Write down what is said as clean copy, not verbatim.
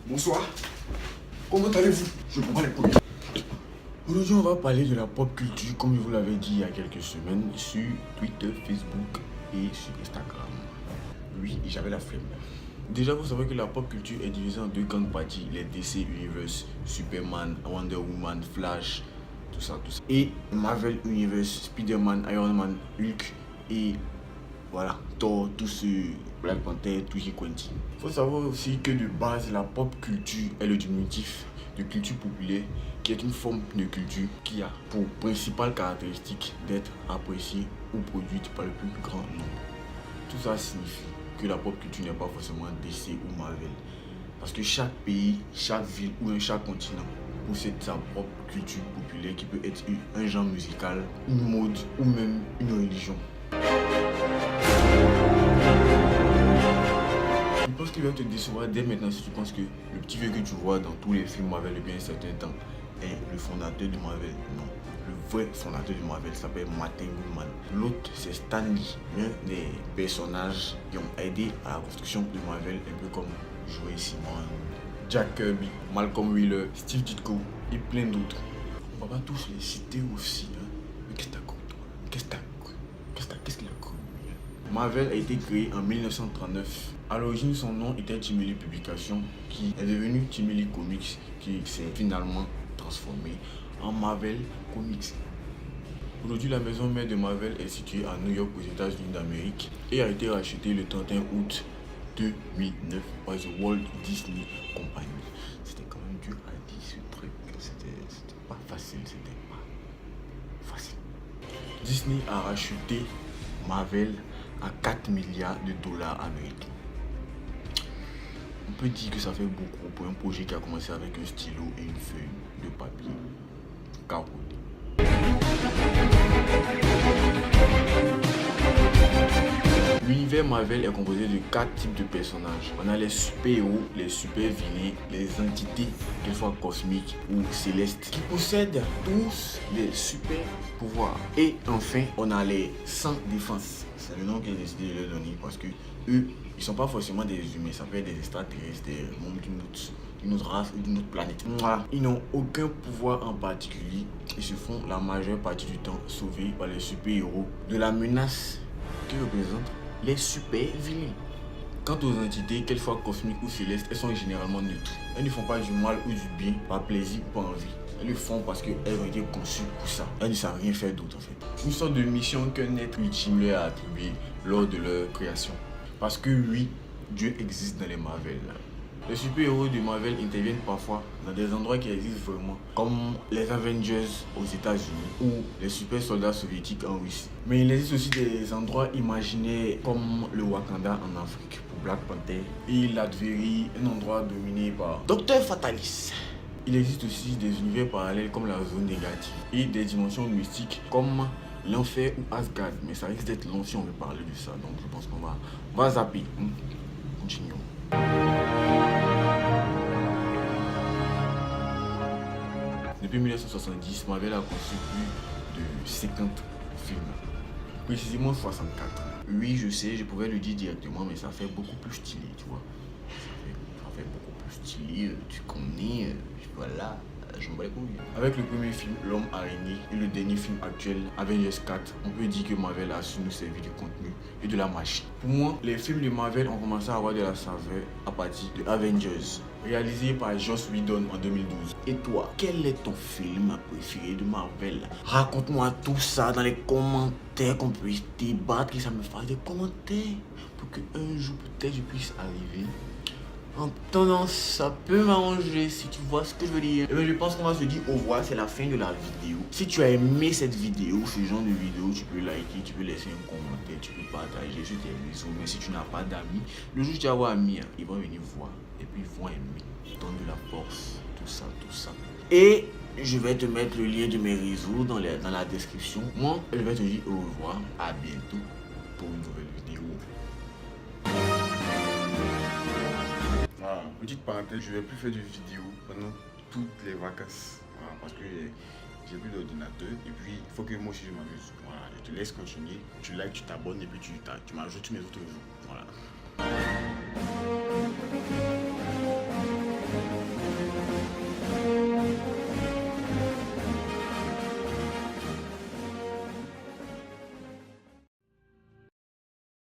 Bonsoir. Comment allez-vous? Je prends les couilles. Aujourd'hui, on va parler de la pop culture, comme je vous l'avais dit il y a quelques semaines, sur Twitter, Facebook et sur Instagram. Oui, j'avais la flemme. Déjà, vous savez que la pop culture est divisée en deux grandes parties, les DC Universe, Superman, Wonder Woman, Flash, tout ça. Et Marvel Universe, Spider-Man, Iron Man, Hulk et voilà, Thor, tout ce Black Panther, tout ce Quentin. Il faut savoir aussi que de base, la pop culture est le diminutif de culture populaire, qui est une forme de culture qui a pour principale caractéristique d'être appréciée ou produite par le plus grand nombre. Tout ça signifie que la pop culture n'est pas forcément DC ou Marvel. Parce que chaque pays, chaque ville ou chaque continent possède sa propre culture populaire qui peut être un genre musical, une mode ou même une religion. Je pense qu'il va te décevoir dès maintenant si tu penses que le petit vieux que tu vois dans tous les films Marvel depuis un certain temps est le fondateur de Marvel. Non, le vrai fondateur de Marvel s'appelle Martin Goodman. L'autre, c'est Stan Lee, l'un des personnages qui ont aidé à la construction de Marvel, un peu comme Joey Simon, Jack Kirby, Malcolm Wheeler, Steve Ditko et plein d'autres. On va pas tous les citer aussi, hein. Mais qu'est-ce que t'as cru, toi? Qu'est-ce qu'il a cru? Marvel a été créé en 1939. À l'origine, son nom était Timely Publications, qui est devenu Timely Comics, qui s'est finalement transformé en Marvel Comics. Aujourd'hui, la maison mère de Marvel est située à New York, aux États-Unis d'Amérique, et a été rachetée le 31 août 2009 par The Walt Disney Company. C'était quand même dur à dire ce truc, c'était pas facile, Disney a racheté Marvel à 4 milliards de dollars américains. On peut dire que ça fait beaucoup pour un projet qui a commencé avec un stylo et une feuille de papier cartonné. L'univers Marvel est composé de 4 types de personnages. On a les super-héros, les super-vilains, les entités, quelquefois cosmiques ou célestes, qui possèdent tous des super-pouvoirs. Et enfin, on a les sans défense. C'est le nom qu'ils ont décidé de leur donner parce que eux, ils sont pas forcément des humains, ça peut être des extraterrestres, des membres d'une autre race ou d'une autre planète. Voilà. Ils n'ont aucun pouvoir en particulier et se font la majeure partie du temps sauvés par les super-héros de la menace qui représente les super-vilains. Quant aux entités, quelquefois cosmiques ou célestes, elles sont généralement neutres. Elles ne font pas du mal ou du bien par plaisir ou par envie. Elles le font parce qu'elles ont été conçues pour ça. Elles ne savent rien faire d'autre en fait. Une sorte de mission qu'un être ultime leur a attribuée lors de leur création. Parce que oui, Dieu existe dans les Marvel. Les super-héros de Marvel interviennent parfois dans des endroits qui existent vraiment, comme les Avengers aux États-Unis ou les super soldats soviétiques en Russie. Mais il existe aussi des endroits imaginaires comme le Wakanda en Afrique pour Black Panther et l'Adverie, un endroit dominé par Dr Fatalis. Il existe aussi des univers parallèles comme la zone négative et des dimensions mystiques comme l'enfer ou Asgard. Mais ça risque d'être long si on veut parler de ça, donc je pense qu'on va zapper. Continuons. Depuis 1970, Marvel a conçu plus de 50 films, précisément 64. Oui, je sais, je pouvais le dire directement, mais ça fait beaucoup plus stylé, tu vois. Ça fait beaucoup plus stylé, tu connais, voilà. Je me bats les couilles. Avec le premier film, L'Homme Araignée, et le dernier film actuel, Avengers 4, on peut dire que Marvel a su nous servir du contenu et de la machine. Pour moi, les films de Marvel ont commencé à avoir de la saveur à partir de Avengers, réalisé par Joss Whedon en 2012. Et toi, quel est ton film préféré de Marvel? Raconte-moi tout ça dans les commentaires, qu'on puisse débattre, que ça me fasse des commentaires pour qu'un jour peut-être je puisse arriver. En tendance, ça peut m'arranger si tu vois ce que je veux dire. Et bien, je pense qu'on va se dire au revoir, c'est la fin de la vidéo. Si tu as aimé cette vidéo, ce genre de vidéo, tu peux liker, tu peux laisser un commentaire, tu peux partager sur tes réseaux. Mais si tu n'as pas d'amis, le jour où tu vas avoir amis, ils vont venir voir et puis ils vont aimer. Donne de la force, tout ça. Et je vais te mettre le lien de mes réseaux dans la description. Moi, je vais te dire au revoir, à bientôt pour une nouvelle vidéo. Voilà, petite parenthèse, je vais plus faire de vidéos pendant toutes les vacances. Voilà, parce que j'ai plus d'ordinateur et puis il faut que moi aussi je m'amuse. Voilà, je te laisse continuer, tu likes, tu t'abonnes et puis tu m'ajoutes sur mes autres réseaux. Voilà.